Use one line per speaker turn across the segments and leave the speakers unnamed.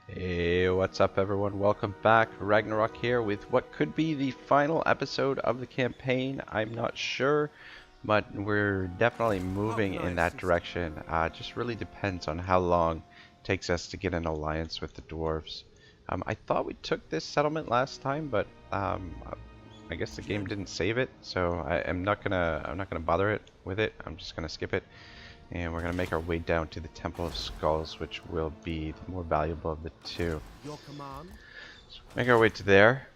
Hey, what's up everyone? Welcome back. Ragnarok here with what could be the final episode of the campaign. I'm not sure, but we're definitely moving in that direction. Just really depends on how long it takes us to get an alliance with the dwarves. I thought we took this settlement last time, but I guess the game didn't save it, so I'm not gonna bother it with it. I'm just gonna skip it. And we're going to make our way down to the Temple of Skulls, which will be the more valuable of the two.
Your command?
So make our way to there.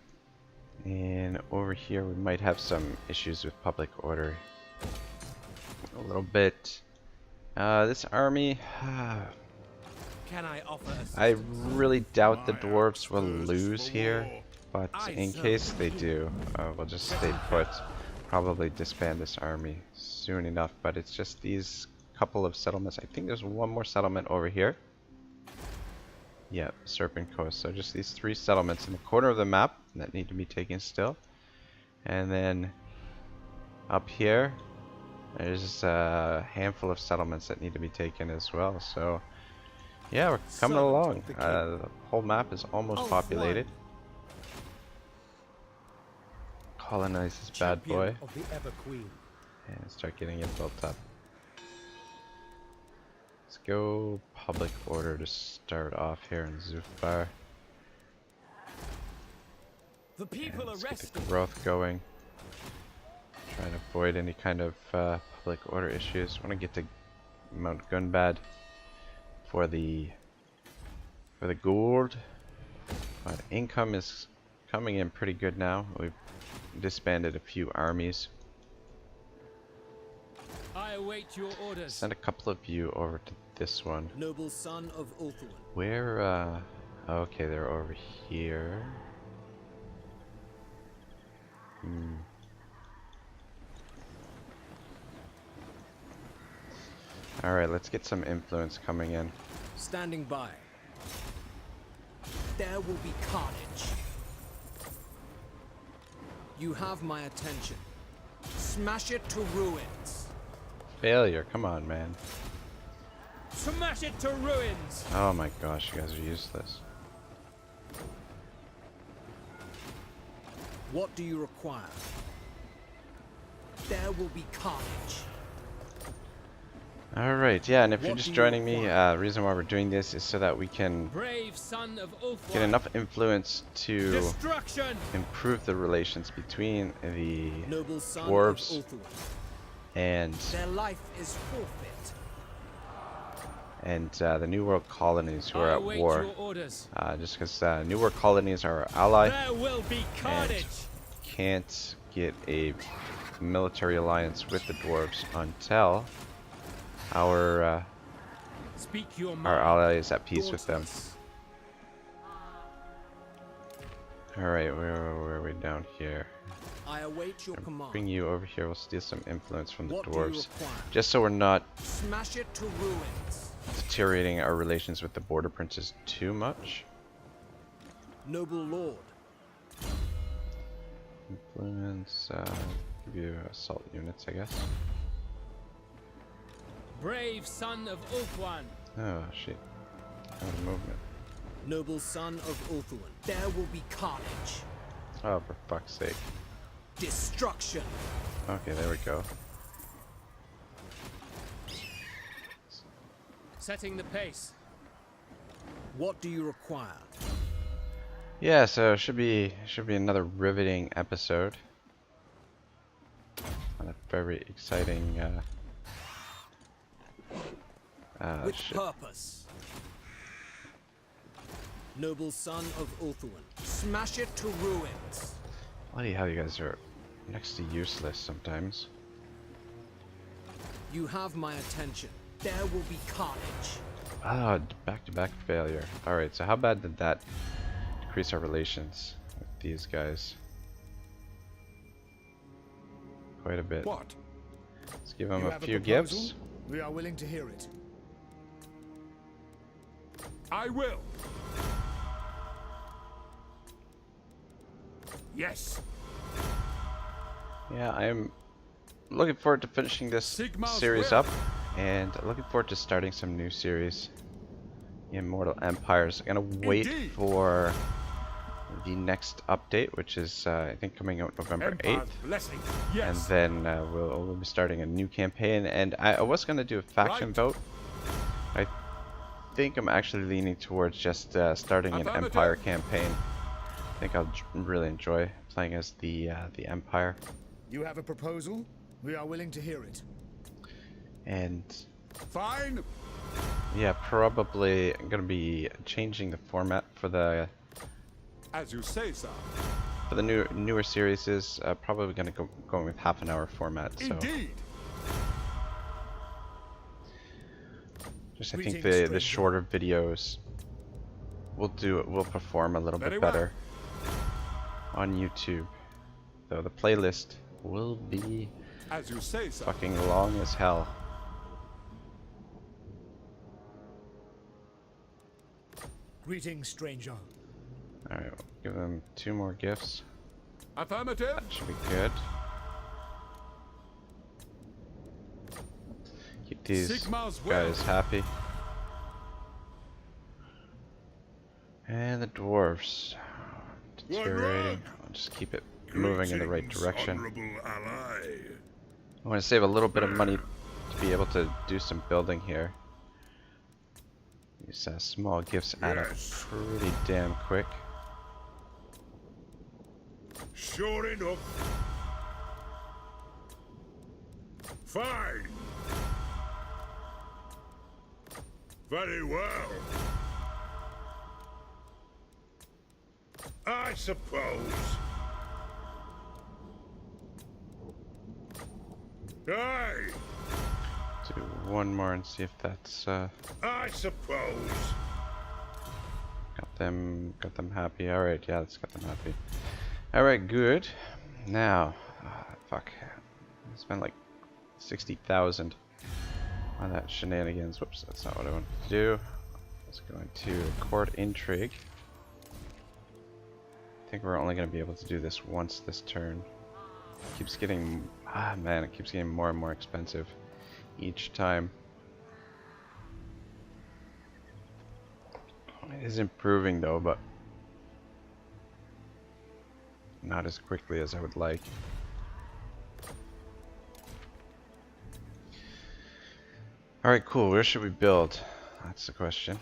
And over here we might have some issues with public order. A little bit. This army...
Can I offer assistance?
I really doubt the dwarves will lose here. But in case they do, we'll just stay put. Probably disband this army soon enough. But it's just these... couple of settlements. I think there's one more settlement over here. Yeah, Serpent Coast. So just these three settlements in the corner of the map that need to be taken still. And then up here, there's a handful of settlements that need to be taken as well. So yeah, we're coming along. The whole map is almost populated. Colonize this bad boy. And start getting it built up. Let's go public order to start off here in Zufbar.
The people
let's
are
get the growth going. Trying to avoid any kind of public order issues. Want to get to Mount Gunbad for the gold. But income is coming in pretty good now. We've disbanded a few armies.
I await your orders.
Send a couple of you over to this one.
Noble son of Ulthuan.
Where, okay, they're over here. Alright, let's get some influence coming in.
Standing by. There will be carnage. You have my attention. Smash it to ruins.
Failure, come on, man.
Smash it to ruins.
Oh my gosh, you guys are useless.
What do you require? There will be carnage.
Alright, yeah, and if you're just joining me, the reason why we're doing this is so that we can
Brave son of Ulthuan.
get enough influence to
Destruction.
improve the relations between the
Noble son
dwarves
of Ulthuan.
and
Their life is forfeit.
the New World colonies who are at war.
Your orders.
Just because New World colonies are our ally
There will be carnage.
and can't get a military alliance with the dwarves until our
Speak your mind.
ally is at peace with them. Alright, where are we down here?
I await your command.
Bring you over here, we'll steal some influence from the
What do you
dwarves.
require?
Just so we're not
Smash it to ruins.
deteriorating our relations with the border princes too much.
Noble lord.
Influence, give you assault units, I guess.
Brave son of Ulthuan.
Oh shit. Out of movement.
Noble son of Ulthuan. There will be carnage.
Oh, for fuck's sake.
Destruction.
Okay, there we go.
Setting the pace. What do you require?
Yeah, so it should be another riveting episode. And a very exciting
With
shit.
purpose. Noble son of Ulthuan. Smash it to ruins.
Bloody hell, you guys are next to useless sometimes.
You have my attention. There will be carnage.
Ah, back-to-back failure. Alright, so how bad did that decrease our relations with these guys? Quite a bit.
What?
Let's give them
You
a
have
few
proposal?
gifts.
We are willing to hear it. I will. Yes.
Yeah, I'm looking forward to finishing this
Sigma's
series
will.
up, and looking forward to starting some new series. Immortal Empires. I'm gonna wait
Indeed.
for the next update, which is I think coming out November 8th.
Empire's blessing.
And
Yes.
then we'll be starting a new campaign. And I was gonna do a faction
Right.
vote. I think I'm actually leaning towards just starting an
Affirmative.
Empire campaign. I think I'll really enjoy playing as the Empire.
You have a proposal? We are willing to hear it.
And
Fine.
yeah, probably I'm gonna be changing the format for the
As you say, sir.
newer series. Is probably gonna go going with half an hour format. So
Indeed.
just I think
Greetings,
the
stranger.
shorter videos will perform a little
Very
bit
well.
better on YouTube. Though the playlist will be
As you say, sir.
fucking long as hell.
Greetings, stranger.
Alright, we'll give them 2 more gifts.
Affirmative.
That should be good. Keep these
Sigma's will.
guys happy. And the dwarves. Deteriorating. I'll just keep it moving in the right direction.
Honorable ally.
I want to save a little bit of money to be able to do some building here. These small gifts add up
Yes.
pretty damn quick.
Sure enough. Fine. Very well. I suppose. Aye,
Do one more and see if that's
I suppose.
got them happy. All right, yeah, that's got them happy. All right, good. Now, fuck, I spent like 60,000 on that shenanigans. Whoops, that's not what I wanted to do. Let's go into court intrigue. I think we're only going to be able to do this once this turn. It keeps getting, man, it keeps getting more and more expensive each time. It is improving though, but not as quickly as I would like. Alright, cool. Where should we build? That's the question.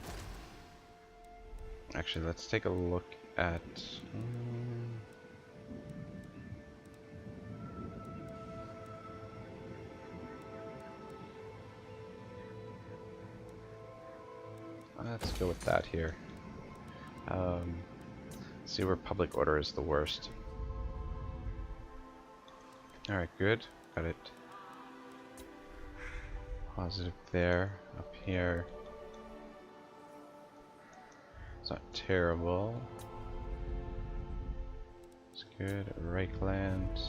Actually, let's take a look at... let's go with that here. See where public order is the worst. Alright, good. Got it. Positive there. Up here. It's not terrible. It's good. Rakeland.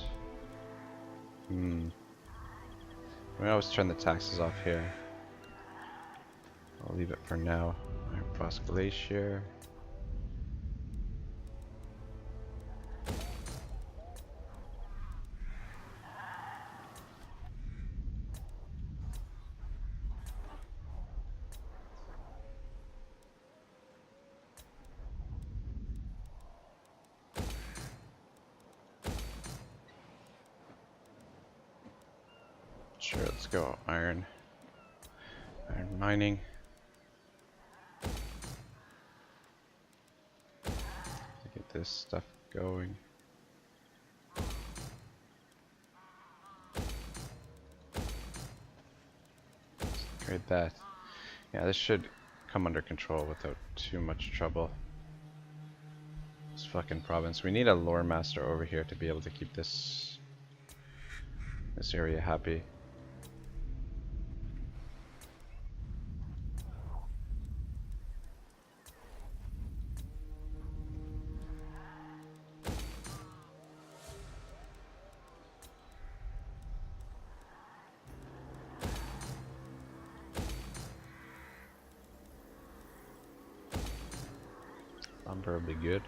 We always turn the taxes off here. I'll leave it for now. Frost Glacier. Sure, let's go iron. Iron mining. Get this stuff going. Trade that. Yeah, this should come under control without too much trouble. This fucking province. We need a lore master over here to be able to keep this area happy. Lumber will be good.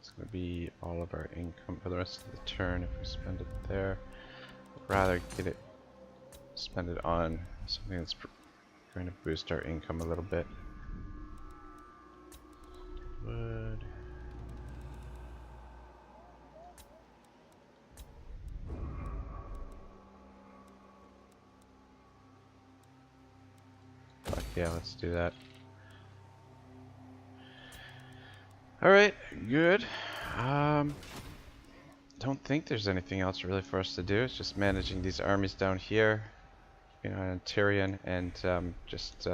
It's going to be all of our income for the rest of the turn if we spend it there. I'd rather get it spend it on something that's going to boost our income a little bit. Wood. Fuck yeah, let's do that. Alright, good. Don't think there's anything else really for us to do. It's just managing these armies down here, you know, in Tyrion, and just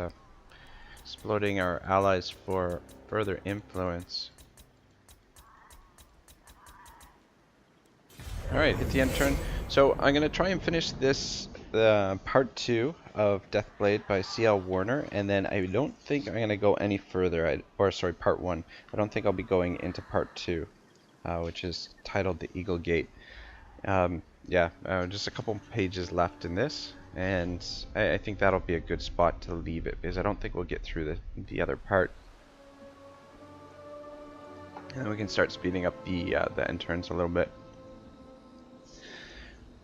exploiting our allies for further influence. Alright, hit the end turn. So I'm going to try and finish this part 2 of Deathblade by C.L. Werner, and then I don't think I'm going to go any further, part 1. I don't think I'll be going into part 2, which is titled The Eagle Gate. Just a couple pages left in this, and I think that'll be a good spot to leave it, because I don't think we'll get through the other part. And then we can start speeding up the end turns a little bit.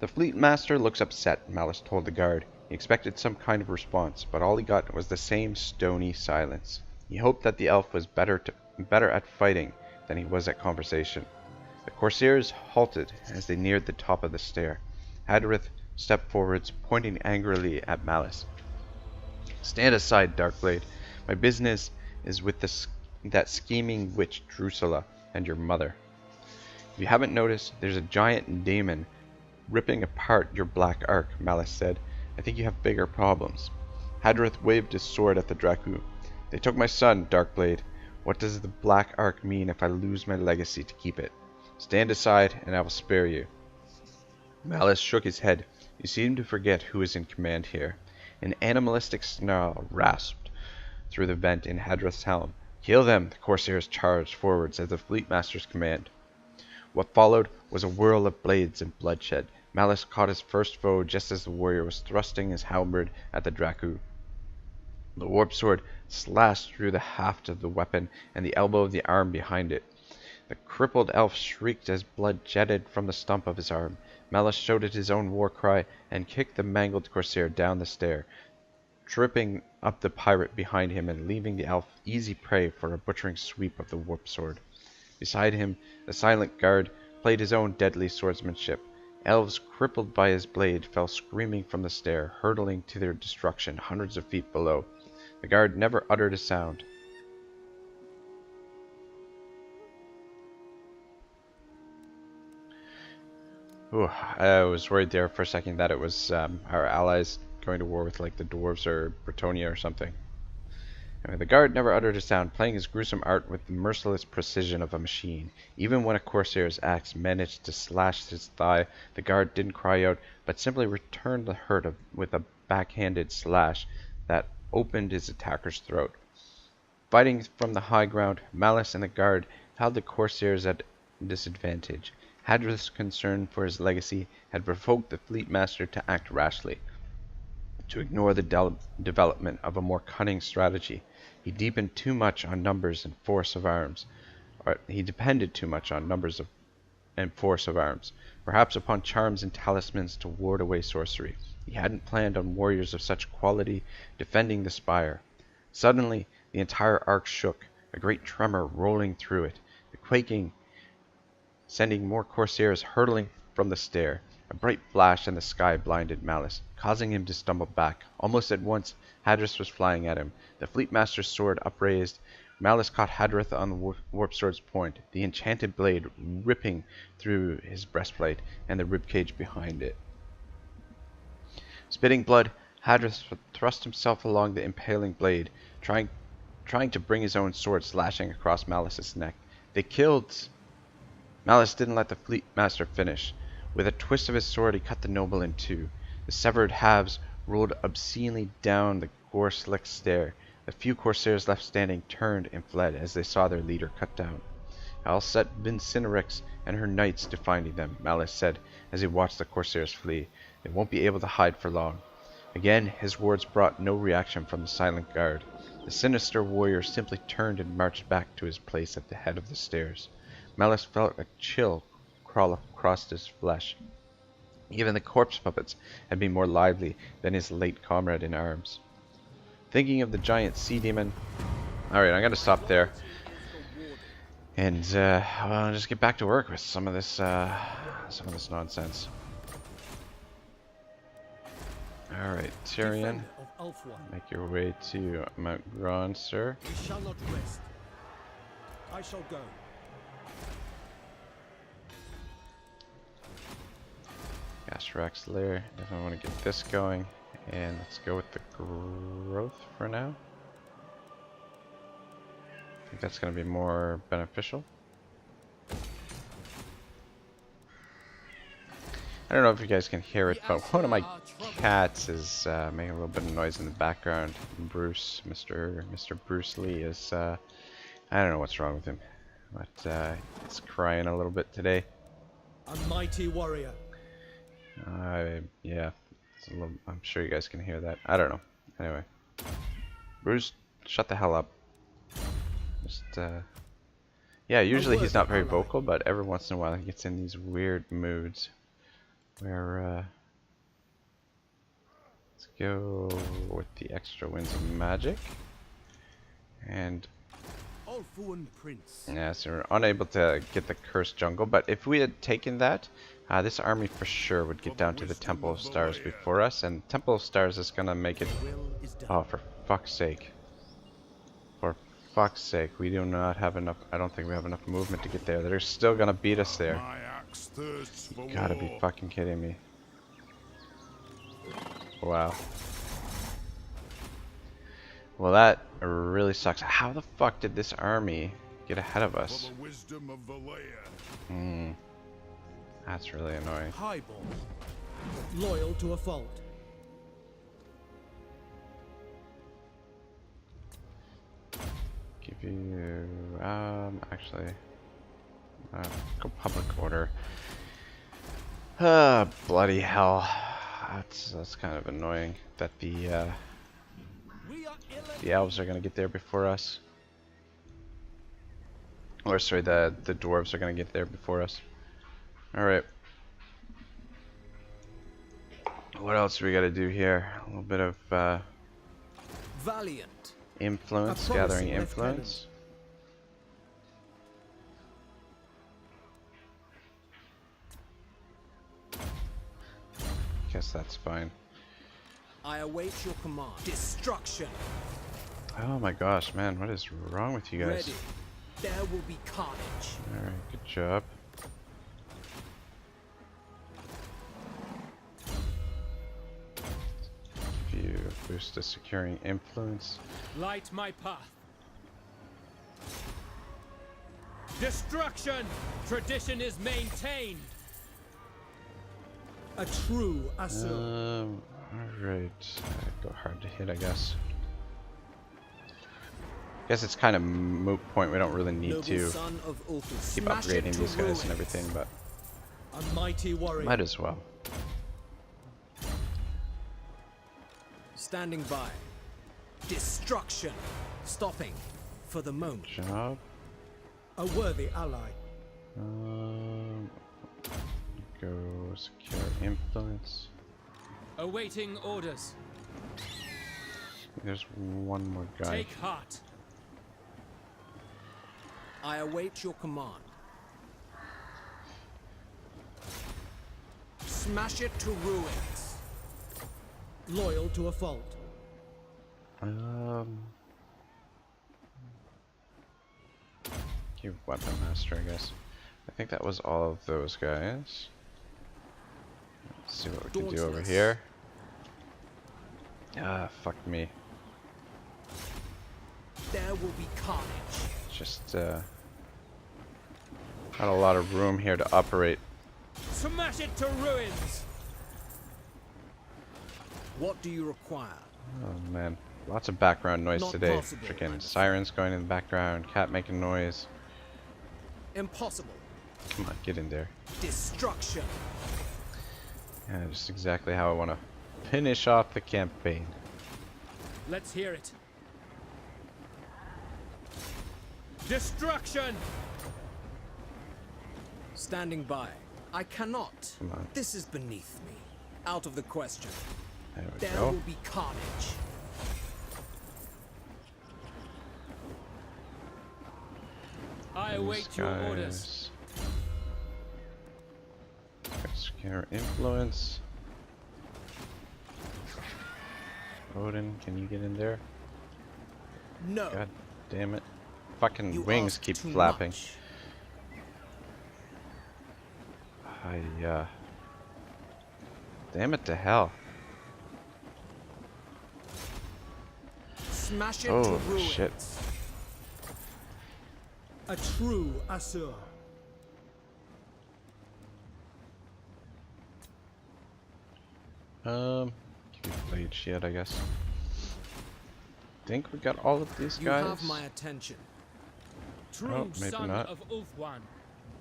The fleet master looks upset, Malice told the guard. He expected some kind of response, but all he got was the same stony silence. He hoped that the elf was better at fighting than he was at conversation. The corsairs halted as they neared the top of the stair. Hadrith stepped forwards, pointing angrily at Malice. Stand aside, Darkblade. My business is with that scheming witch Drusilla and your mother. If you haven't noticed, there's a giant daemon ripping apart your black ark, Malice said. I think you have bigger problems. Hadrith waved his sword at the Dracu. They took my son, Darkblade. What does the black ark mean if I lose my legacy to keep it? Stand aside, and I will spare you. Malice shook his head. You seem to forget who is in command here. An animalistic snarl rasped through the vent in Hadrith's helm. Kill them, the corsairs charged forwards at the fleet master's command. What followed was a whirl of blades and bloodshed. Malice caught his first foe just as the warrior was thrusting his halberd at the Dracu. The warp sword slashed through the haft of the weapon and the elbow of the arm behind it. The crippled elf shrieked as blood jetted from the stump of his arm. Malice shouted his own war cry and kicked the mangled corsair down the stair, tripping up the pirate behind him and leaving the elf easy prey for a butchering sweep of the warp sword. Beside him, the silent guard played his own deadly swordsmanship. Elves crippled by his blade fell screaming from the stair, hurtling to their destruction hundreds of feet below. The guard never uttered a sound. Ooh, I was worried there for a second that it was our allies going to war with like the dwarves or Bretonia or something. Anyway, the guard never uttered a sound, playing his gruesome art with the merciless precision of a machine. Even when a corsair's axe managed to slash his thigh, the guard didn't cry out, but simply returned the hurt with a backhanded slash that opened his attacker's throat. Fighting from the high ground, Malice and the guard held the corsairs at disadvantage. Hadrith's concern for his legacy had provoked the fleet master to act rashly, to ignore the development of a more cunning strategy. He deepened too much on numbers and force of arms. He depended too much on numbers and force of arms, perhaps upon charms and talismans to ward away sorcery. He hadn't planned on warriors of such quality defending the spire. Suddenly, the entire ark shook, a great tremor rolling through it, the quaking sending more corsairs hurtling from the stair. A bright flash in the sky blinded Malice, causing him to stumble back. Almost at once, Hadrith was flying at him, the fleet master's sword upraised. Malice caught Hadrith on the warp sword's point, the enchanted blade ripping through his breastplate and the ribcage behind it. Spitting blood, Hadrith thrust himself along the impaling blade, trying to bring his own sword slashing across Malice's neck. They killed... Malice didn't let the fleet master finish. With a twist of his sword, he cut the noble in two. The severed halves rolled obscenely down the gore-slicked stair. The few corsairs left standing turned and fled as they saw their leader cut down. I'll set Vicinirix and her knights to finding them, Malice said as he watched the corsairs flee. They won't be able to hide for long. Again, his words brought no reaction from the silent guard. The sinister warrior simply turned and marched back to his place at the head of the stairs. Malice felt a chill crawl across his flesh. Even the corpse puppets had been more lively than his late comrade in arms. Thinking of the giant sea demon. Alright, I'm gonna stop there. And I'll just get back to work with some of this nonsense. Alright, Tyrion, make your way to Naggarond, sir.
We shall not rest. I shall go.
Gas Rex lair. Definitely want to get this going. And let's go with the growth for now. I think that's going to be more beneficial. I don't know if you guys can hear it, but one of my cats is making a little bit of noise in the background. Bruce, Mr. Bruce Lee is, I don't know what's wrong with him, but he's crying a little bit today.
A mighty warrior.
Yeah, it's a little, I'm sure you guys can hear that. I don't know. Anyway, Bruce, shut the hell up. Just, yeah, usually he's not very vocal, but every once in a while he gets in these weird moods. Where, let's go with the extra winds of magic. And, yeah, so we're unable to get the cursed jungle, but if we had taken that, this army for sure would get down to the Temple of Stars before us, and Temple of Stars is gonna make it, oh, for fuck's sake. For fuck's sake, we do not have enough, I don't think we have enough movement to get there. They're still gonna beat us there. You gotta be fucking kidding me. Wow. Well, that really sucks. How the fuck did this army get ahead of us? That's really annoying.
Highborn. Loyal to a fault.
Give you, actually, go public order. Bloody hell. That's kind of annoying that the elves are gonna get there before us. Or sorry, the dwarves are gonna get there before us. Alright. What else do we gotta do here? A little bit of
Valiant.
influence, gathering influence. Guess that's fine.
I await your command. Destruction.
Oh my gosh, man, what is wrong with you guys?
Ready. There will be carnage.
Alright, good job. Give you a boost to securing influence.
Light my path. Destruction! Tradition is maintained. A true assur.
Alright. Go hard to hit, I guess. Guess it's kind of moot point. We don't really need to keep upgrading these guys and everything, but
a mighty warrior.
Might as well.
Standing by. Destruction. Stopping for the moment.
Job.
A worthy ally.
Go secure influence.
Awaiting orders.
There's one more guy.
Take heart. I await your command. Smash it to ruins. Loyal to a fault.
Give weapon master, I guess. I think that was all of those guys. Let's see what we can do over here. Ah, fuck me.
There will be carnage.
Just not a lot of room here to operate.
Smash it to ruins. What do you require?
Oh man, lots of background noise
Not
today.
possible,
Freaking sirens going in the background, cat making noise.
Impossible.
Come on, get in there.
Destruction.
Yeah, just exactly how I want to finish off the campaign.
Let's hear it. Destruction. Standing by. I cannot.
Come on.
This is beneath me. Out of the question.
There we
There
go.
will be carnage.
I await
These
your orders.
Scare influence. Odin, can you get in there?
No.
God damn it. Fucking
You
wings
ask
keep
too
flapping.
much.
Damn it to hell.
Smash it to
Oh
ruins.
shit.
A true Asur.
Keep blade shit, I guess. Think we got all of these
You
guys?
have my attention.
True
Oh, maybe
son
not.
of Ulfwan.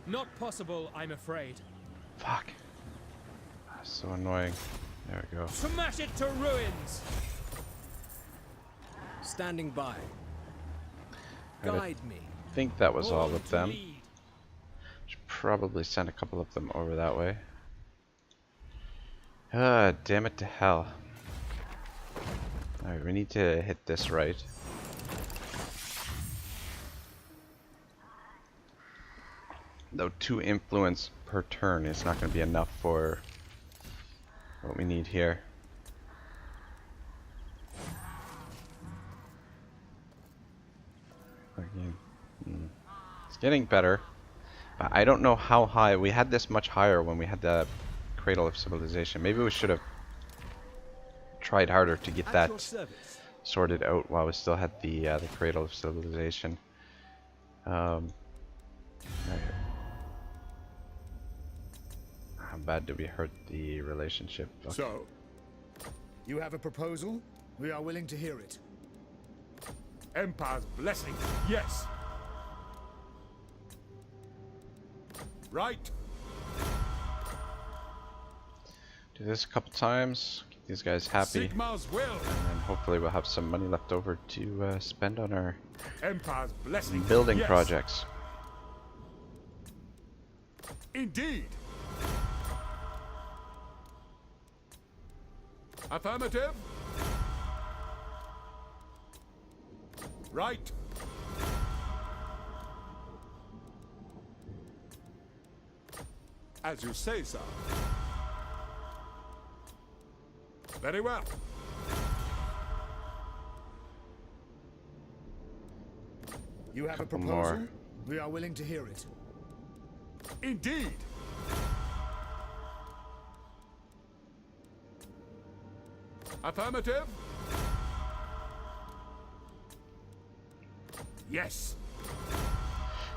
Not possible, I'm afraid.
Fuck. That's so annoying. There we go.
Smash it to ruins!
Standing by.
Gotta
Guide me.
think that was all
Born
of
to
them.
lead.
Should probably send a couple of them over that way. Ah, damn it to hell. Alright, we need to hit this right. Though 2 influence per turn is not going to be enough for what we need here. Again, it's getting better. But I don't know how high. We had this much higher when we had the Cradle of Civilization. Maybe we should have tried harder to get
At your
that
service.
sorted out while we still had the Cradle of Civilization. Right. How bad did we hurt the relationship? Okay.
So,
You have a proposal? We are willing to hear it.
Empire's blessing. Yes. Right.
Do this a couple times, keep these guys happy,
Sigmar's will.
and then hopefully we'll have some money left over to spend on our
Empire's blessing.
building
Yes.
projects.
Indeed. Affirmative. Right. As you say, sir. Very well.
You have a
Couple
proposal?
more.
We are willing to hear it.
Indeed. Affirmative. Yes.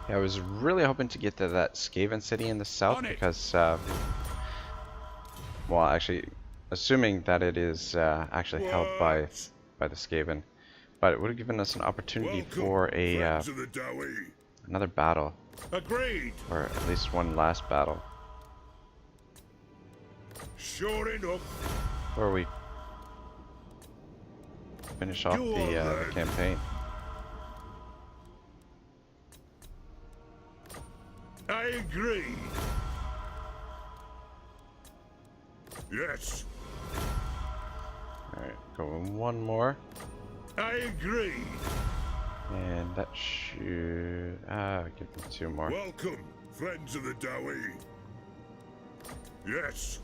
Yeah, I was really hoping to get to that Skaven city in the south
On it.
because, well, actually, assuming that it is actually held by the Skaven, but it would have given us an opportunity
Welcome,
for a
friends of the Dowie.
another battle,
Agreed.
or at least one last battle,
Sure enough.
before we finish off
Go on,
the
then.
campaign.
I agree. Yes.
Alright, going one more.
I agree.
And that should... give me 2 more.
Welcome, friends of the Dowie. Yes.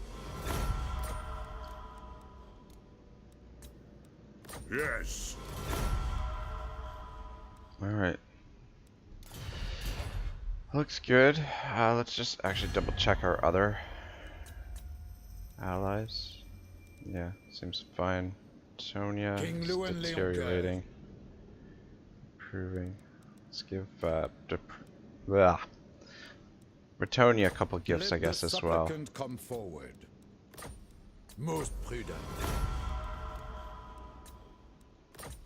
Yes.
Alright. Looks good. Let's just actually double check our other allies. Yeah, seems fine. Sonia
King
is
Lewin
deteriorating. Improving. Let's give Bretonia a couple gifts, I guess, as well.
Come forward. Most prudent.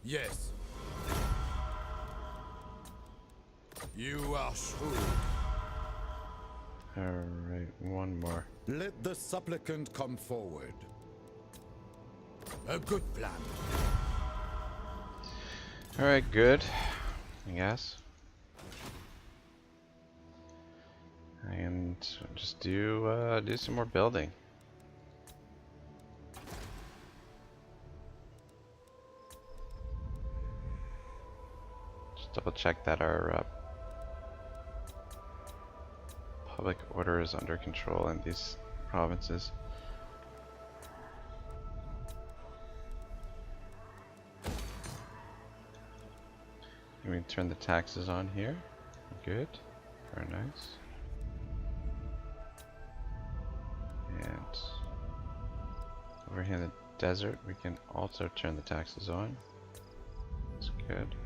Yes. You are shrewd.
Alright, one more.
Let the supplicant come forward. A good plan.
Alright, good. I guess. And just do some more building. Just double check that our public order is under control in these provinces. We can turn the taxes on here. Good. Very nice. And over here in the desert, we can also turn the taxes on. That's good.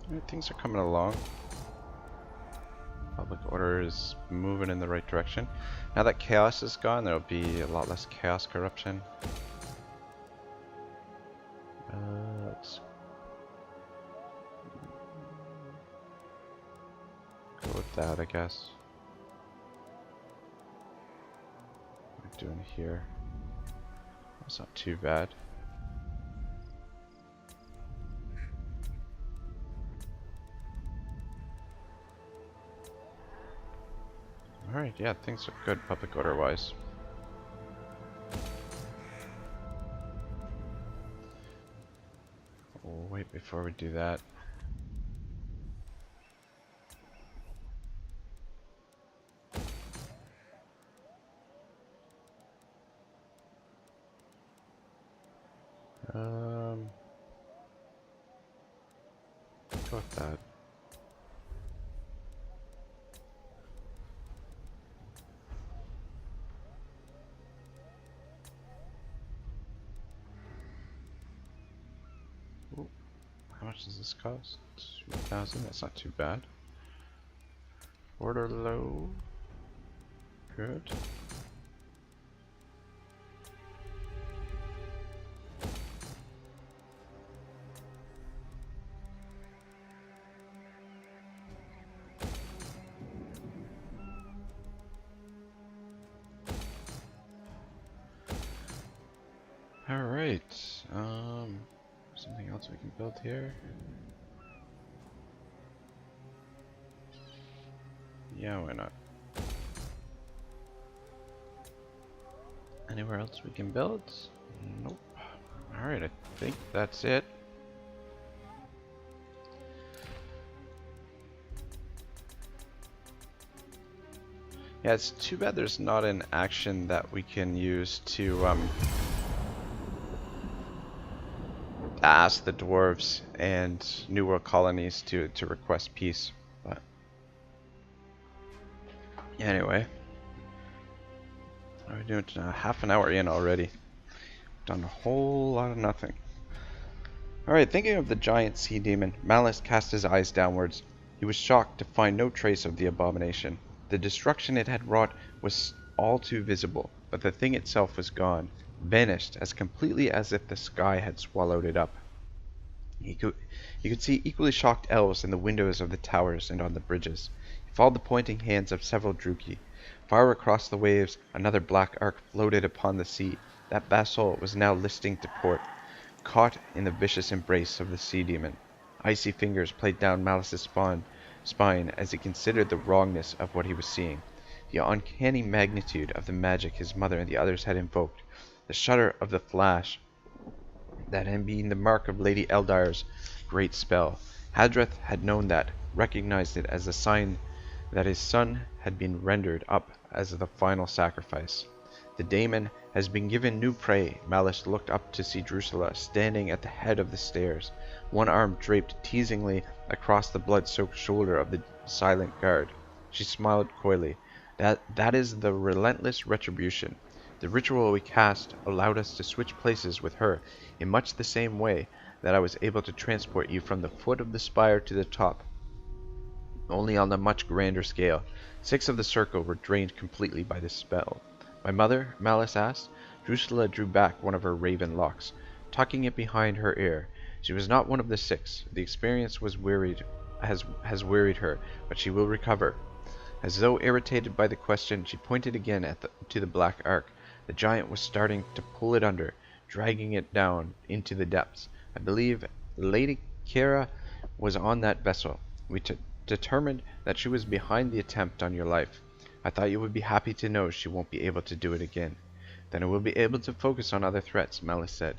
Alright, things are coming along. Public order is moving in the right direction. Now that chaos is gone, there'll be a lot less chaos corruption. Let's go with that, I guess. What are we doing here? That's not too bad. Alright, yeah, things are good public order wise. Oh, wait, before we do that. Go with that. How much does this cost? 2,000, that's not too bad. Order low. Good. Alright, something else we can build here? Yeah, why not? Anywhere else we can build? Nope. Alright, I think that's it. Yeah, it's too bad there's not an action that we can use to ask the dwarves and New World colonies to request peace. But anyway, we're doing half an hour in already. Done a whole lot of nothing. Alright, thinking of the giant sea demon, Malice cast his eyes downwards. He was shocked to find no trace of the abomination. The destruction it had wrought was all too visible, but the thing itself was gone, vanished as completely as if the sky had swallowed it up. He could see equally shocked elves in the windows of the towers and on the bridges. He followed the pointing hands of several Druki. Far across the waves, another black arc floated upon the sea. That vessel was now listing to port, caught in the vicious embrace of the sea demon. Icy fingers played down Malice's spine as he considered the wrongness of what he was seeing. The uncanny magnitude of the magic his mother and the others had invoked. The shudder of the flash that had been the mark of Lady Eldire's great spell. Hadrith had known that, recognized it as a sign that his son had been rendered up as the final sacrifice. The daemon has been given new prey. Malice looked up to see Drusilla standing at the head of the stairs, one arm draped teasingly across the blood-soaked shoulder of the silent guard. She smiled coyly. That is the relentless retribution. The ritual we cast allowed us to switch places with her in much the same way that I was able to transport you from the foot of the spire to the top, only on a much grander scale. 6 of the circle were drained completely by this spell. My mother? Malice asked. Drusilla drew back one of her raven locks, tucking it behind her ear. She was not one of the 6. The experience has wearied her, but she will recover. As though irritated by the question, she pointed again to the black ark. The giant was starting to pull it under, dragging it down into the depths. I believe Lady Kira was on that vessel. We determined that she was behind the attempt on your life. I thought you would be happy to know she won't be able to do it again. Then I will be able to focus on other threats, Malus said.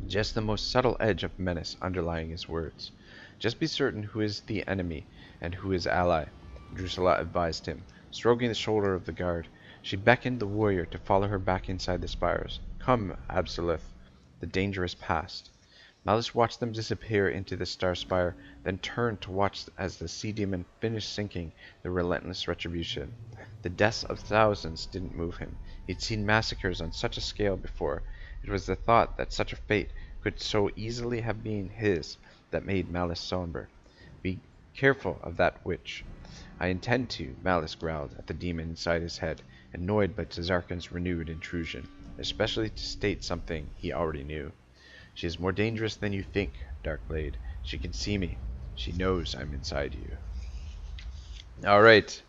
Just the most subtle edge of menace underlying his words. Just be certain who is the enemy and who is ally, Drusilla advised him, stroking the shoulder of the guard. She beckoned the warrior to follow her back inside the spires. Come, Absoluth. The danger is past. Malus watched them disappear into the star spire, then turned to watch as the sea demon finished sinking the relentless retribution. The deaths of thousands didn't move him. He'd seen massacres on such a scale before. It was the thought that such a fate could so easily have been his that made Malus somber. Be careful of that witch. I intend to, Malus growled at the demon inside his head, annoyed by Tzarkan's renewed intrusion, especially to state something he already knew. She is more dangerous than you think, Darkblade. She can see me. She knows I'm inside you. Alright,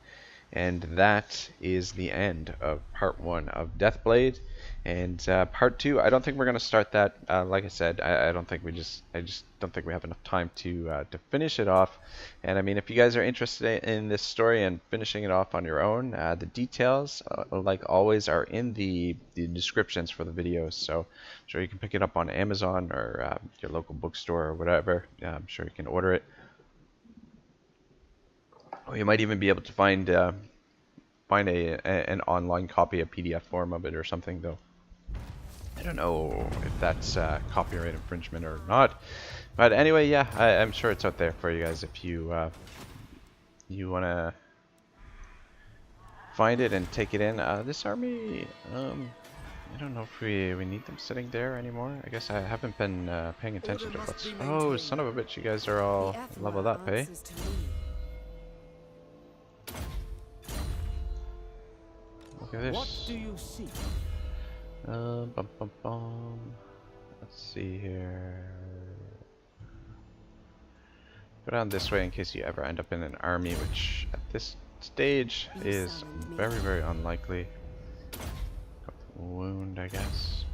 and that is the end of part 1 of Deathblade. And part 2, I don't think we're going to start that. Like I said, I just don't think we have enough time to finish it off. And I mean, if you guys are interested in this story and finishing it off on your own, the details, like always, are in the descriptions for the videos. So I'm sure you can pick it up on Amazon or your local bookstore or whatever. I'm sure you can order it. Or you might even be able to find an online copy, a PDF form of it or something, though I don't know if that's copyright infringement or not. But anyway, yeah, I'm sure it's out there for you guys if you you want to find it and take it in. This army, I don't know if we need them sitting there anymore. I guess I haven't been paying attention to what's... Oh, son of a bitch, you guys are all leveled up, eh? Look at this.
What do you see?
Let's see here. Go down this way in case you ever end up in an army, which at this stage is very, very unlikely. Wound, I guess.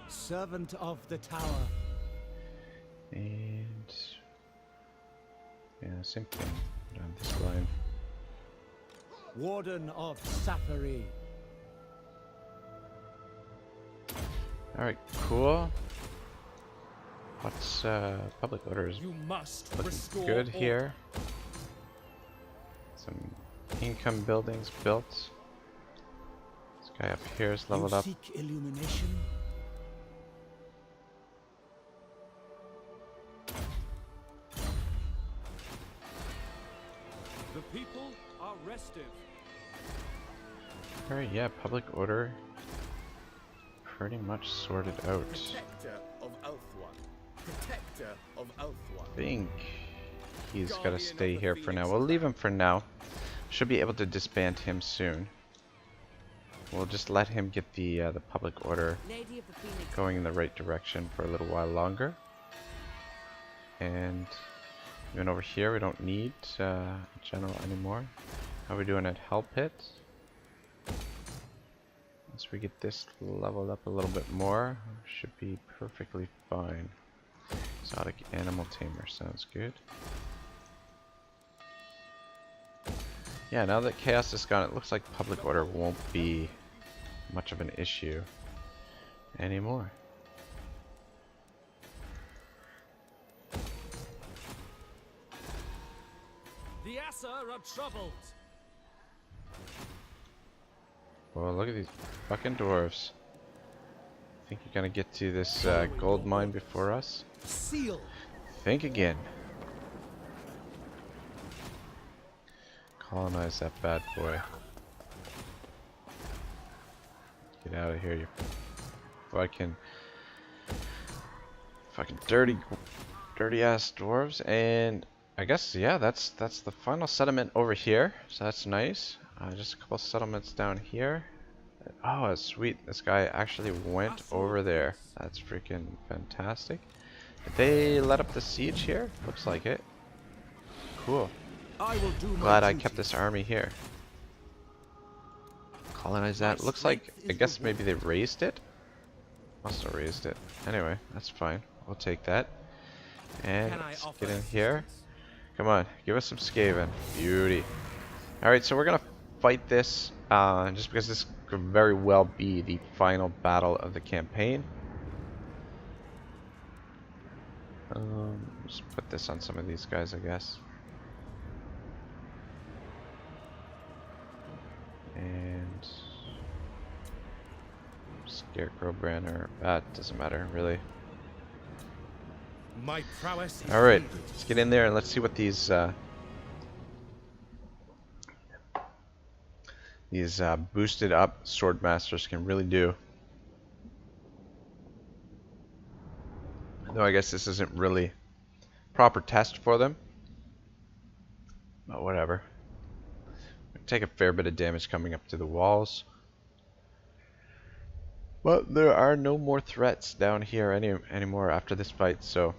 Servant of the tower.
And yeah, same thing down this line.
Warden of Sapphire.
Alright, cool. What's public orders?
You must
Looking
restore
good
order.
here. Some income buildings built. This guy up here is leveled up.
Seek illumination.
The people are restive.
Alright, yeah, public order pretty much sorted out.
Protector of Elfwan. Protector of Elfwan.
I think he's got to stay here for now. We'll leave him for now. Should be able to disband him soon. We'll just let him get the public order
Lady of the Phoenix.
going in the right direction for a little while longer. And even over here, we don't need general anymore. How are we doing at Hell Pit? Once we get this leveled up a little bit more, should be perfectly fine. Exotic animal tamer sounds good. Yeah, now that chaos is gone, it looks like public order won't be much of an issue anymore.
The Assa are troubled.
Well, look at these fucking dwarves. Think you're gonna get to this gold mine before us?
Seal.
Think again. Colonize that bad boy. Get out of here, you fucking dirty ass dwarves. And I guess, yeah, that's the final settlement over here. So that's nice. Just a couple settlements down here. Oh, sweet. This guy actually went over there. That's freaking fantastic. Did they let up the siege here? Looks like it. Cool.
I will do my
Glad I
duty.
kept this army here. Colonize that. Looks like, I guess maybe they raised it? Must have raised it. Anyway, that's fine. We'll take that. And
Can I
let's
offer
get in here.
assistance?
Come on, give us some Skaven. Beauty. Alright, so we're gonna fight this, just because this could very well be the final battle of the campaign. Just put this on some of these guys, I guess. And Scarecrow Banner, that doesn't matter really.
My prowess is
Alright,
needed.
let's get in there and let's see what these boosted up Swordmasters can really do. Though I guess this isn't really proper test for them. But whatever. Take a fair bit of damage coming up to the walls. But there are no more threats down here anymore after this fight, so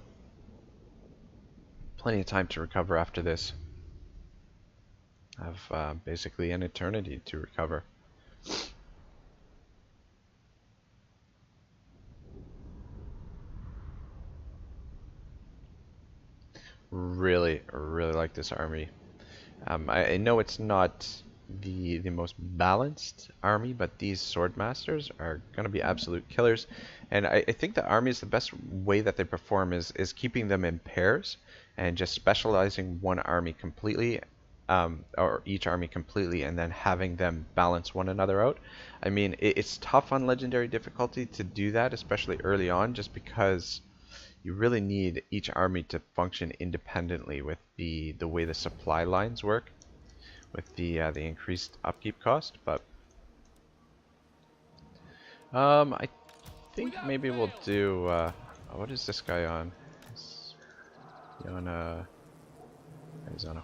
plenty of time to recover after this. Have basically an eternity to recover. Really like this army. I know it's not the most balanced army, but these Swordmasters are going to be absolute killers. And I think the army is the best way that they perform is keeping them in pairs and just specializing one army completely, or each army completely, and then having them balance one another out. I mean, it's tough on legendary difficulty to do that, especially early on, just because you really need each army to function independently with the way the supply lines work, with the increased upkeep cost. But I think maybe we'll do what is this guy on? He's on a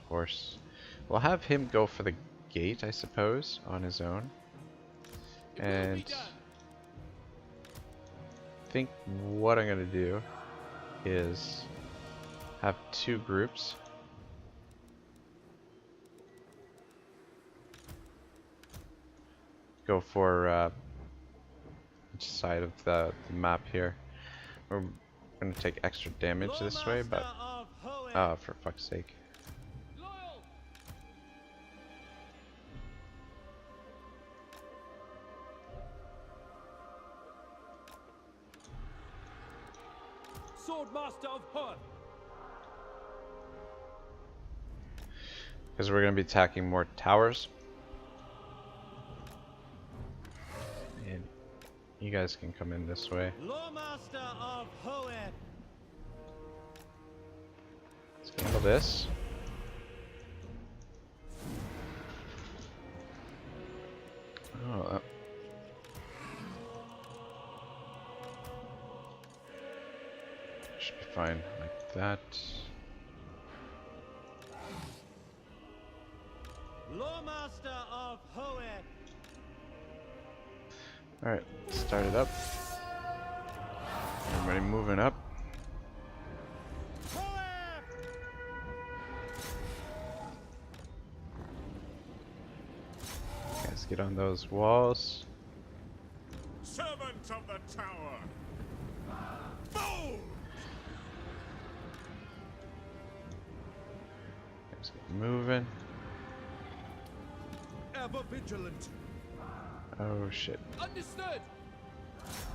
horse. We'll have him go for the gate, I suppose, on his own. And I think what I'm gonna do is have two groups. Go for each side of the map here. We're gonna take extra damage this way, but for fuck's sake.
Swordmaster of Hoth.
Because we're gonna be attacking more towers. And you guys can come in this way.
Lawmaster of Hoth.
Let's handle this. Oh, should be fine like that.
Lawmaster of Hoth.
Alright, start it up. Everybody moving up. Guys, get on those walls.
Servant of the tower. Fool!
Guys, get moving.
Ever vigilant.
Oh shit.
Understood.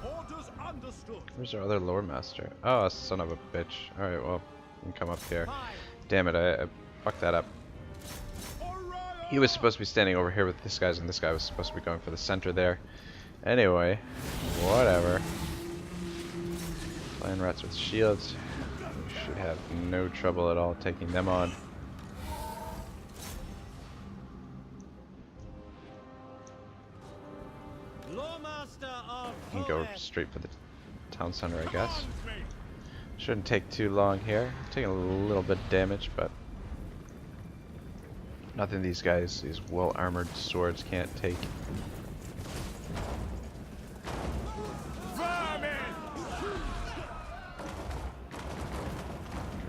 Orders understood.
Where's our other lore master? Oh, son of a bitch. Alright, well, you can come up here. Damn it, I fucked that up. He was supposed to be standing over here with this guys, and this guy was supposed to be going for the center there. Anyway, whatever. Flying rats with shields. We should have no trouble at all taking them on. You can go straight for the town center, I guess. Shouldn't take too long here. Taking a little bit of damage, but nothing these guys, these well-armored swords can't take.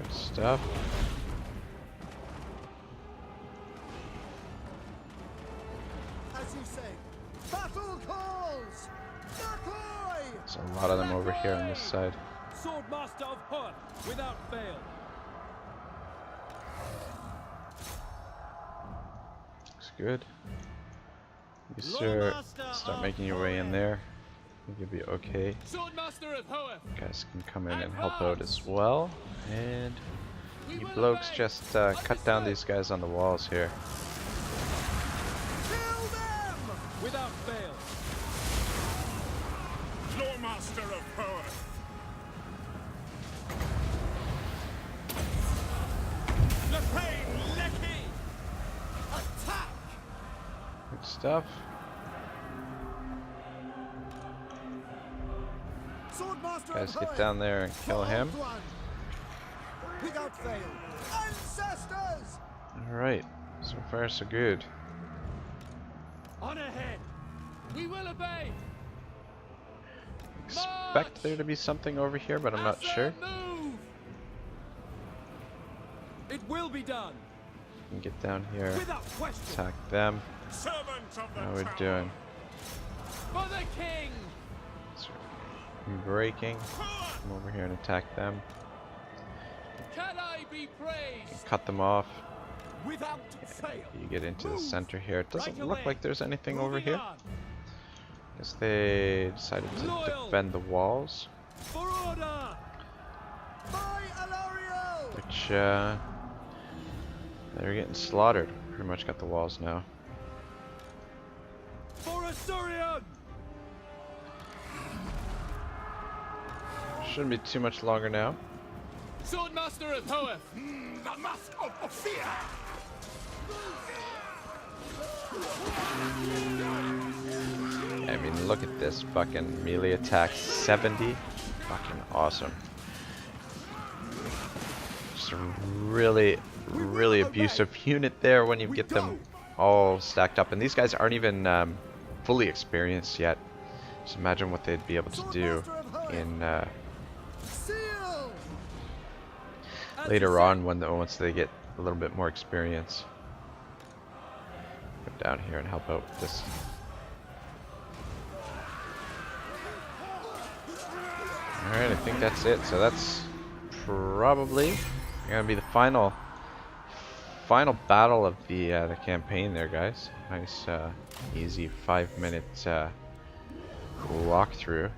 Good stuff. lot of them over here on this side.
Swordmaster of Hoeth, without fail.
Looks good. You sir, start making your way in there. I think you'll be okay.
Swordmaster of Hoeth.
You guys can come in and help out as well. And you blokes just cut down these guys on the walls here.
Kill them! Without fail.
Lawmaster of Hoeth. Khaine, Lecky. Attack!
Good stuff.
Swordmaster
Guys,
of
get
Hoeth.
down there and kill him.
Without fail. Ancestors!
Alright, so far so good.
On ahead. We will obey.
Expect there to be something over here, but I'm not sure.
Move. It will be done.
You can get down here,
Without question.
attack them.
Servants of the
How we're
tower.
doing?
For the king.
So, I'm breaking. Come over here and attack them.
Can I be praised?
Cut them off.
Without fail.
You get into the center here. It doesn't
Right
look
away.
like there's anything over
Moving
here.
on.
Guess they decided to
Loyal.
defend the walls,
For order.
By Alario!
which they're getting slaughtered. Pretty much got the walls now.
For Asturion.
Shouldn't be too much longer now.
Swordmaster of Hoeth.
The mask of fear.
I mean, look at this fucking melee attack 70. Fucking awesome. Just a really, really abusive unit there when you get them all stacked up. And these guys aren't even fully experienced yet. Just imagine what they'd be able to do in
Seal!
later on once they get a little bit more experience. Go down here and help out with this. Alright, I think that's it. So that's probably gonna be the final battle of the campaign there, guys. Nice easy 5-minute walkthrough.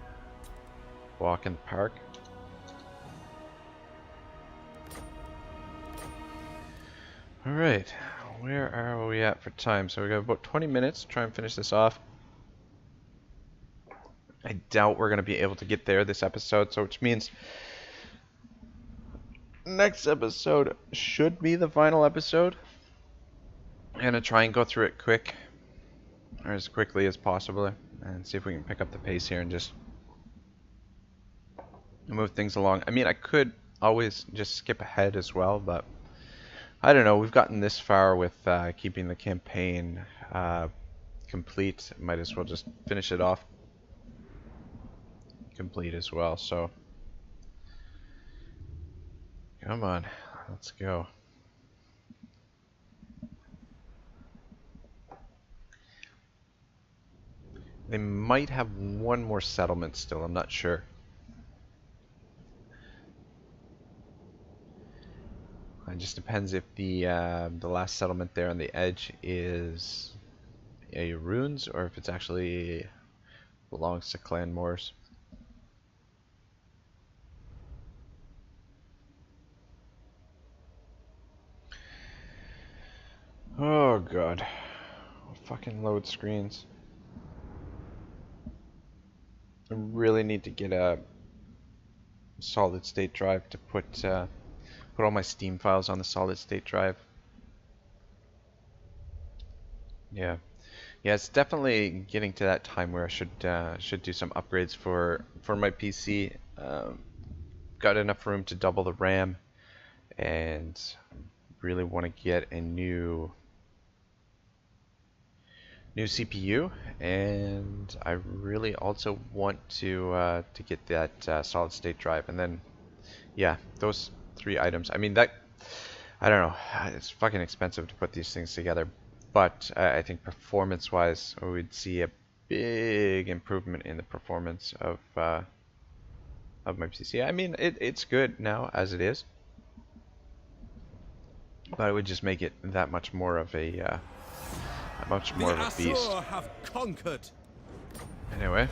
Walk in the park. Alright, where are we at for time? So we got about 20 minutes to try and finish this off. I doubt we're going to be able to get there this episode, so which means next episode should be the final episode. I'm going to try and go through it quick, or as quickly as possible, and see if we can pick up the pace here and just move things along. I mean, I could always just skip ahead as well, but I don't know. We've gotten this far with keeping the campaign complete. Might as well just finish it off complete as well. So come on, let's go. They might have one more settlement still. I'm not sure. It just depends if the last settlement there on the edge is a runes or if it's actually belongs to Clan Moors. Oh god, fucking load screens. I really need to get a solid state drive to put all my Steam files on the solid state drive. Yeah, it's definitely getting to that time where I should do some upgrades for my PC. Got enough room to double the RAM, and really want to get a new CPU, and I really also want to get that solid state drive, and then yeah, those 3 items. I mean, that, I don't know, it's fucking expensive to put these things together, but I think performance wise we would see a big improvement in the performance of of my PC. I mean, it's good now as it is, but I would just make it that much more of a beast.
Asur have conquered.
Anyway,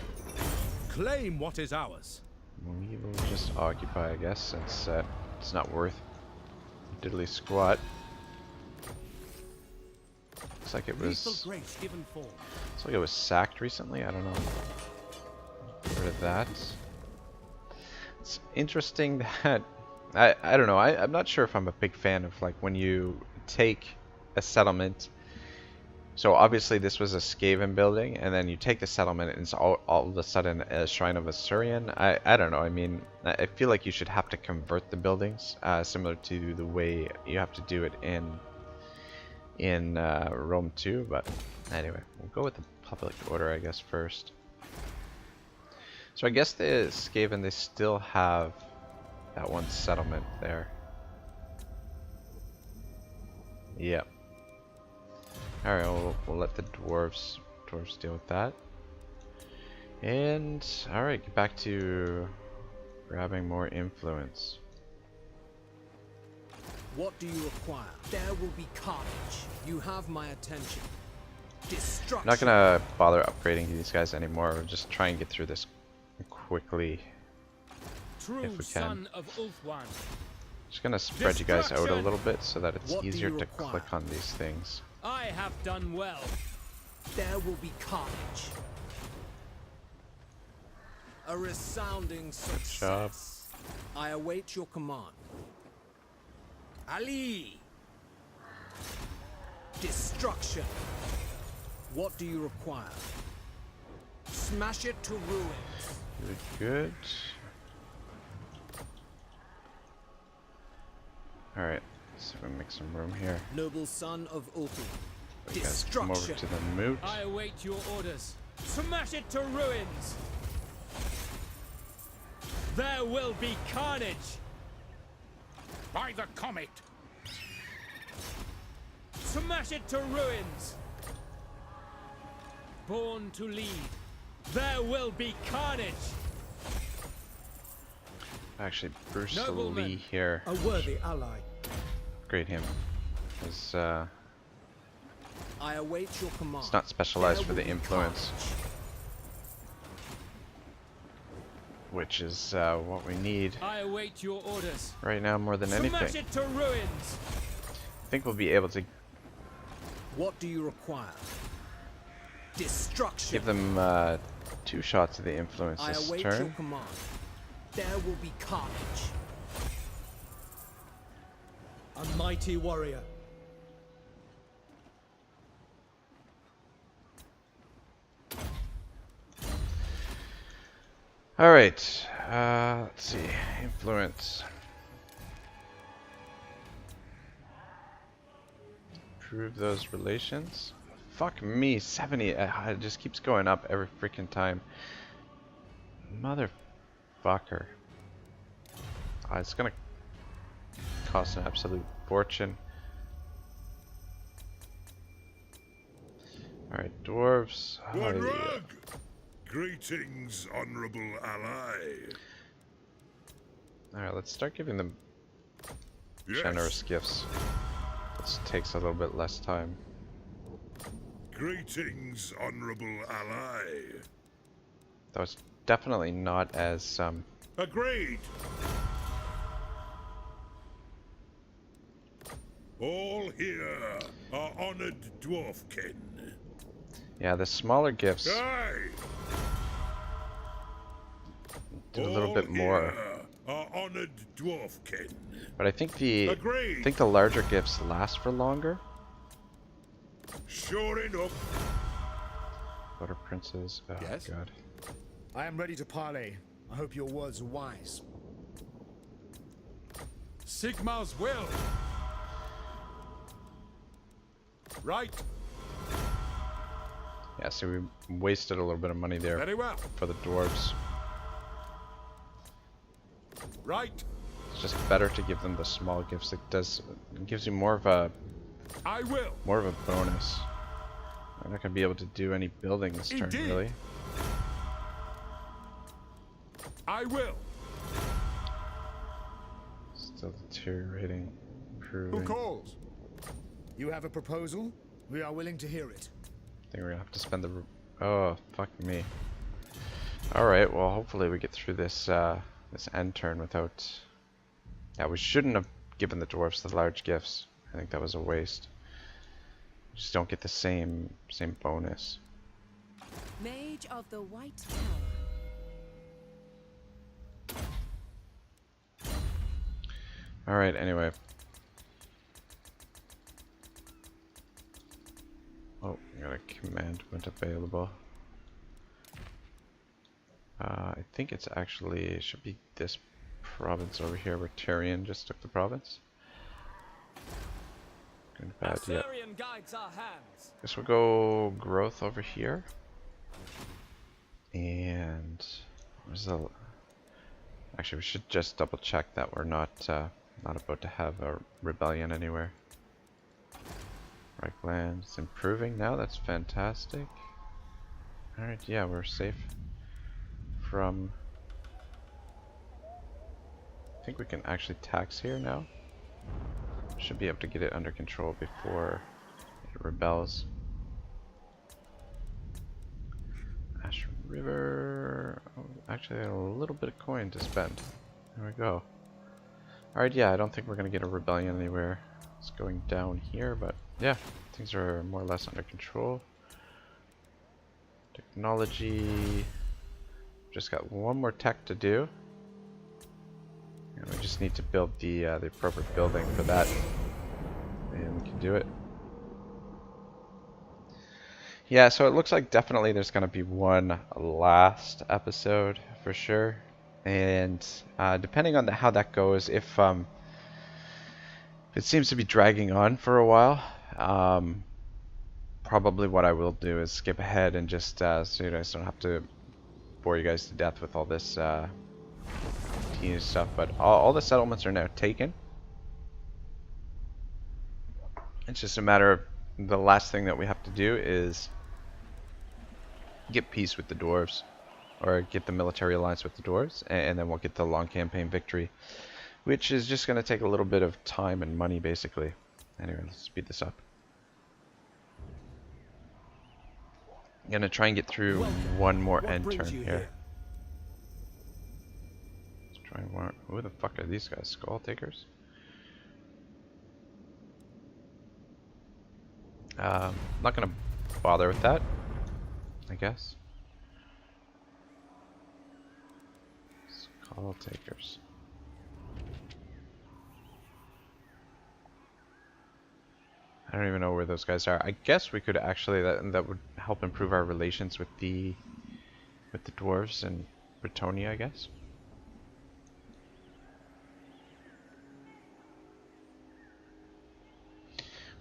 Claim what is ours.
we will just occupy, I guess, since it's not worth diddly squat. Looks like it was.
Grace given form.
Looks like it was sacked recently. I don't know. Get rid of that. It's interesting that I don't know. I'm not sure if I'm a big fan of like when you take a settlement. So obviously this was a Skaven building, and then you take the settlement and it's all of a sudden a Shrine of Asurion. I don't know. I mean, I feel like you should have to convert the buildings, similar to the way you have to do it in Rome 2. But anyway, we'll go with the public order, I guess, first. So I guess the Skaven, they still have that one settlement there. Yep. Alright, we'll let the dwarves deal with that. And alright, get back to grabbing more influence.
What do you acquire? There will be carnage. You have my attention. Destruction.
I'm not gonna bother upgrading these guys anymore. We'll just try and get through this quickly
True
if we can.
son of Ulthuan.
Just gonna spread you guys out a little bit so that it's
What do
easier
you
to
require?
click on these things.
I have done well.
There will be carnage. A resounding success. I await your command. Ali! Destruction. What do you require? Smash it to ruins.
Good. Alright, let's see if we can make some room here.
Noble son of Ulthuan.
You guys come over
Destruction.
to the moot.
I await your orders. Smash it to ruins. There will be carnage.
By the comet!
Smash it to ruins. Born to lead. There will be carnage.
Actually, Bruce
Nobleman.
Lee here.
A worthy ally.
Upgrade him. Because
I await your command.
it's not specialized
There
for the
will be
influence,
carnage.
which is what we need
I await your orders.
right now more than
Smash
anything.
it to ruins.
I think we'll be able to
What do you require? Destruction.
give them 2 shots of the influence
I
this
await your
turn.
command. There will be carnage.
A mighty warrior.
Alright, let's see. Influence. Improve those relations. Fuck me, 70. It just keeps going up every freaking time. Motherfucker. It's gonna cost an absolute fortune. Alright, dwarves. Oh, yeah.
Warrug! Greetings, honorable ally.
Alright, let's start giving them
Yes,
generous gifts. This takes a little bit less time.
greetings, honorable ally.
Though it's definitely not as
Agreed. All here are honored dwarfkin.
yeah, the smaller gifts
Aye.
do a little
All
bit more.
here are honored dwarfkin.
But I think
Agreed.
the larger gifts last for longer.
Sure enough.
Butter princes. Oh
Yes?
god.
I am ready to parley. I hope your words are wise.
Sigmar's will. Right.
Yeah, so we wasted a little bit of money there
Very well.
for the dwarves.
Right.
It's just better to give them the small gifts. It gives you more of a
I will.
bonus. I'm not gonna be able to do any building this turn,
Indeed.
really.
I will.
Still deteriorating.
Who
Improving.
calls?
You have a proposal? We are willing to hear it.
I think we're gonna have to spend the. Oh, fuck me. Alright, well, hopefully we get through this this end turn without. Yeah, we shouldn't have given the dwarves the large gifts. I think that was a waste. Just don't get the same bonus.
Mage of the White Tower.
Alright, anyway. Oh, I got a commandment available. I think it's actually, it should be this province over here where Tyrion just took the province. Good, bad, yeah.
Assyrian guides our hands.
Guess we'll go growth over here. And where's the? Actually, we should just double check that we're not about to have a rebellion anywhere. Right land, it's improving now. That's fantastic. All right, yeah, we're safe from. I think we can actually tax here now. Should be able to get it under control before it rebels. Ash River. Oh, actually, a little bit of coin to spend. There we go. Alright, yeah, I don't think we're going to get a rebellion anywhere. It's going down here, but yeah, things are more or less under control. Technology. Just got one more tech to do. And we just need to build the appropriate building for that. And we can do it. Yeah, so it looks like definitely there's going to be one last episode for sure. And depending on how that goes, if it seems to be dragging on for a while, probably what I will do is skip ahead and just so you guys don't have to bore you guys to death with all this tedious stuff. But all the settlements are now taken. It's just a matter of the last thing that we have to do is get peace with the dwarves, or get the military alliance with the dwarves, and then we'll get the long campaign victory, which is just going to take a little bit of time and money basically. Anyway, let's speed this up. I'm going to try and get through one more end turn here. Let's try one. Who the fuck are these guys? Skull takers? Not gonna bother with that, I guess. Skull takers. I don't even know where those guys are. I guess we could actually that would help improve our relations with the dwarves and Bretonia, I guess.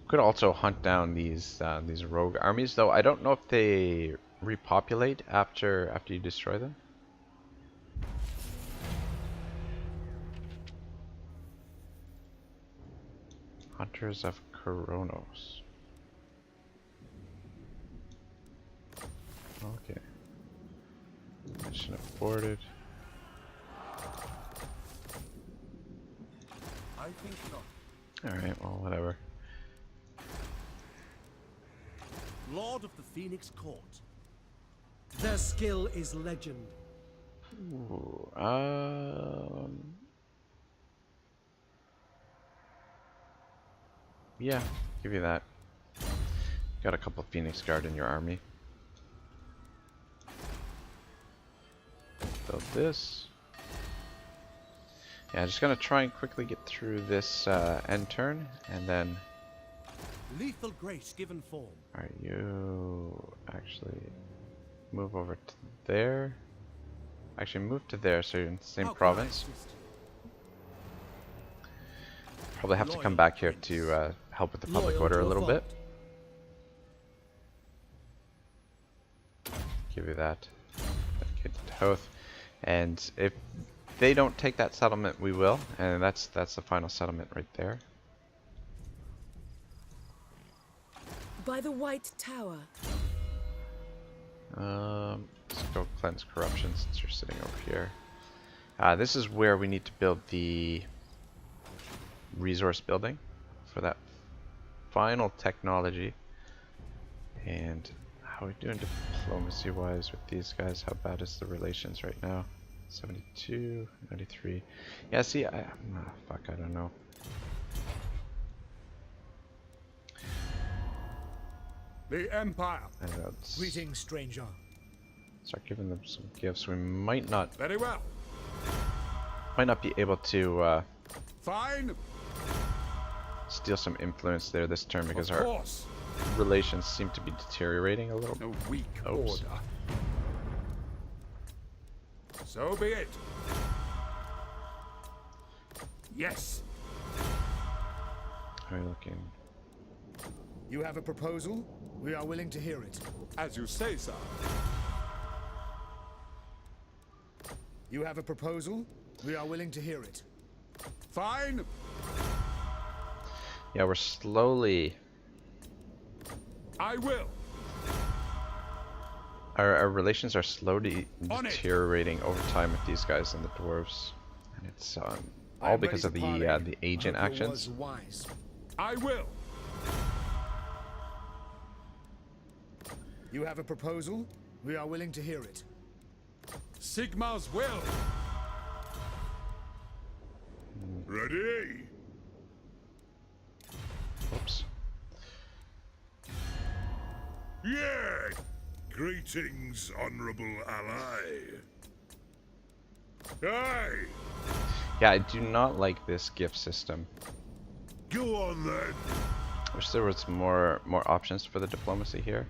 Could also hunt down these rogue armies, though I don't know if they repopulate after you destroy them. Hunters of Koronos. Okay. Mission aborted.
I think not.
All right. Well, whatever.
Lord of the Phoenix Court.
Their skill is legend.
Ooh, yeah, give you that. Got a couple Phoenix Guard in your army. Build this. Yeah, just gonna try and quickly get through this end turn, and then.
Lethal grace given form.
Alright, you actually move over to there. Actually, move to there so you're in the same province. Probably have to come back here to help with the public order a little bit. Give you that. Dedicate to Hoth. And if they don't take that settlement, we will. And that's the final settlement right there.
By the White Tower.
Let's go cleanse corruption since you're sitting over here. This is where we need to build the resource building for that final technology. And how are we doing diplomacy wise with these guys? How bad is the relations right now? 72, 93. Yeah, see, fuck, I don't know.
The Empire.
I don't know.
Greetings, stranger.
Start giving them some gifts. We might not
Very well.
be able to
Fine.
steal some influence there this turn because
Of
our
course.
relations seem to be deteriorating a little.
No weak
Oops.
order. So be it. Yes.
How are we looking?
You have a proposal? We are willing to hear it.
As you say, sir.
You have a proposal? We are willing to hear it.
Fine.
Yeah, we're slowly.
I will.
Our relations are slowly
On it.
deteriorating over time with these guys and the dwarves, and it's
I
all
am
because of
ready to
the
parley.
agent
I hope your
actions.
words are wise.
I will.
You have a proposal? We are willing to hear it.
Sigma's will.
Ready?
Oops.
Yeah! Greetings, honorable ally. Aye!
Yeah, I do not like this gift system.
Go on then.
Wish there was more options for the diplomacy here.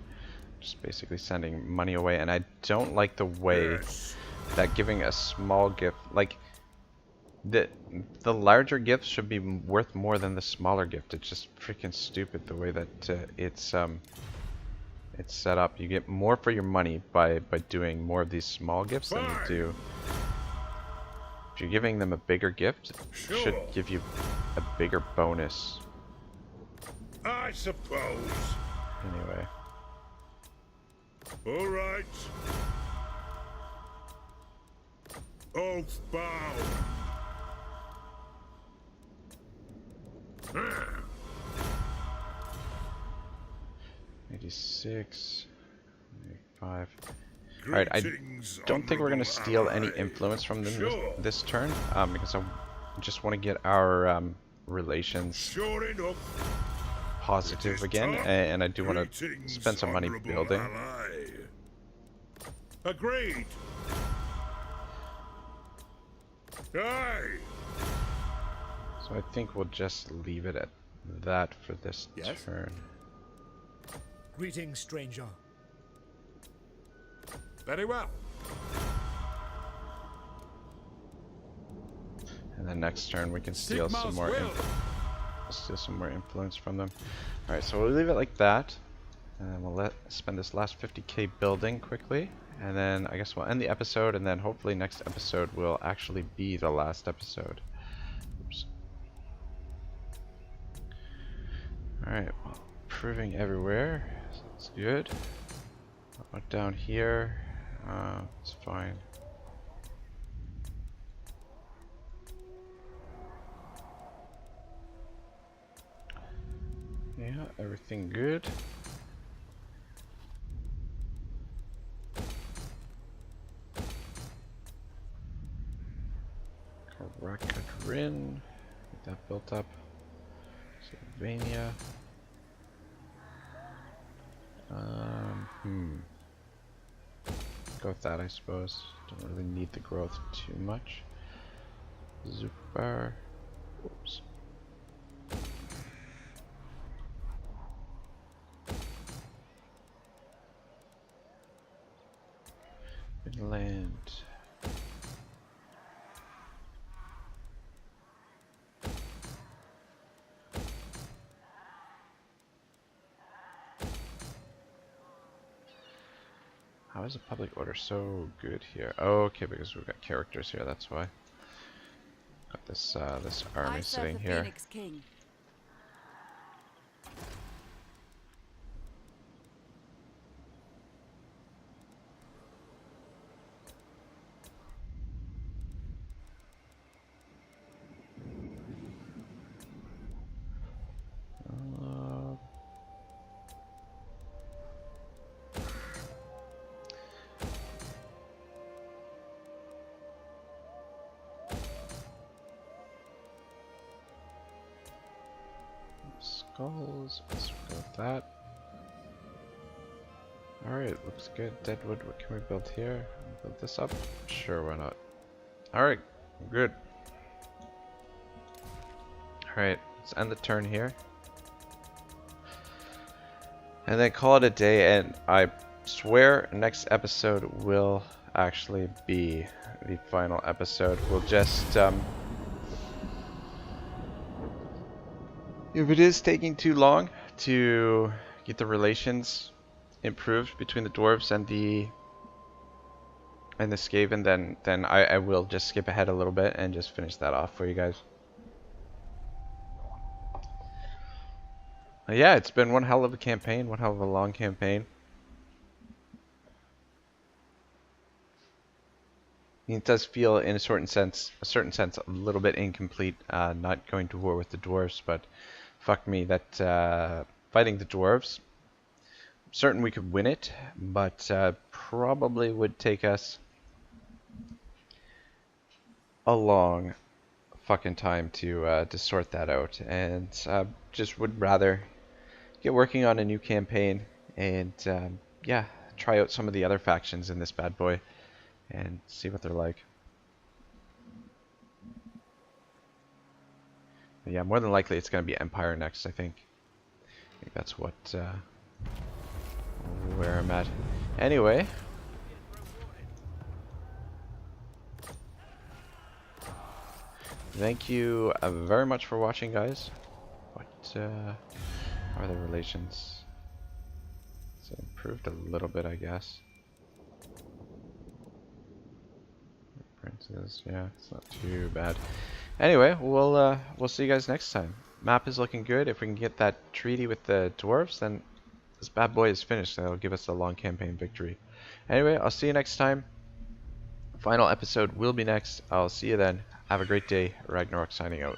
Just basically sending money away, and I don't like the way
Yes.
that giving a small gift, like the larger gift should be worth more than the smaller gift. It's just freaking stupid the way that it's set up. You get more for your money by doing more of these small gifts than you do. If you're giving them a bigger gift, it should
Sure.
give you a bigger bonus.
I suppose.
Anyway.
All right. Oathbound.
86, 85. Alright, I
Greetings,
don't think we're going to
honorable
steal any
ally.
influence from them
Sure.
this turn, because I just want to get our relations
Sure enough.
positive
It is
again,
tough.
and I do want to
Greetings,
spend some money
honorable
building.
ally. Agreed. Aye.
So I think we'll just leave it at that for this
Yes?
turn.
Greetings, stranger.
Very well.
And then next turn we can steal some
Sigma's
more
will.
influence from them. Alright, so we'll leave it like that. And then we'll spend this last 50k building quickly. And then I guess we'll end the episode, and then hopefully next episode will actually be the last episode. Oops. Alright, well, improving everywhere. That's good. How about down here? It's fine. Yeah, everything good. Naggarond, get that built up. Sylvania. Go with that, I suppose. Don't really need the growth too much. Super. Oops. Finland. How is the public order so good here? Oh, okay, because we've got characters here, that's why. Got this this army sitting here.
Phoenix King.
skulls. Let's go with that. Alright, looks good. Deadwood, what can we build here? Build this up? Sure, why not? Alright, good. Alright, let's end the turn here. And then call it a day, and I swear next episode will actually be the final episode. We'll just, if it is taking too long to get the relations improved between the dwarves and the Skaven, then I will just skip ahead a little bit and just finish that off for you guys. Yeah, it's been one hell of a campaign, one hell of a long campaign. It does feel, in a certain sense, a little bit incomplete, not going to war with the dwarves, but fuck me, that fighting the dwarves, I'm certain we could win it, but probably would take us a long fucking time to sort that out, and just would rather get working on a new campaign and yeah, try out some of the other factions in this bad boy and see what they're like. But yeah, more than likely it's going to be Empire next, I think. That's what where I'm at. Anyway, thank you very much for watching, guys. What are the relations? It's improved a little bit, I guess. Princes, yeah, it's not too bad. Anyway, we'll see you guys next time. Map is looking good. If we can get that treaty with the dwarves, then this bad boy is finished. That'll give us a long campaign victory. Anyway, I'll see you next time. Final episode will be next. I'll see you then. Have a great day. Ragnarok signing out.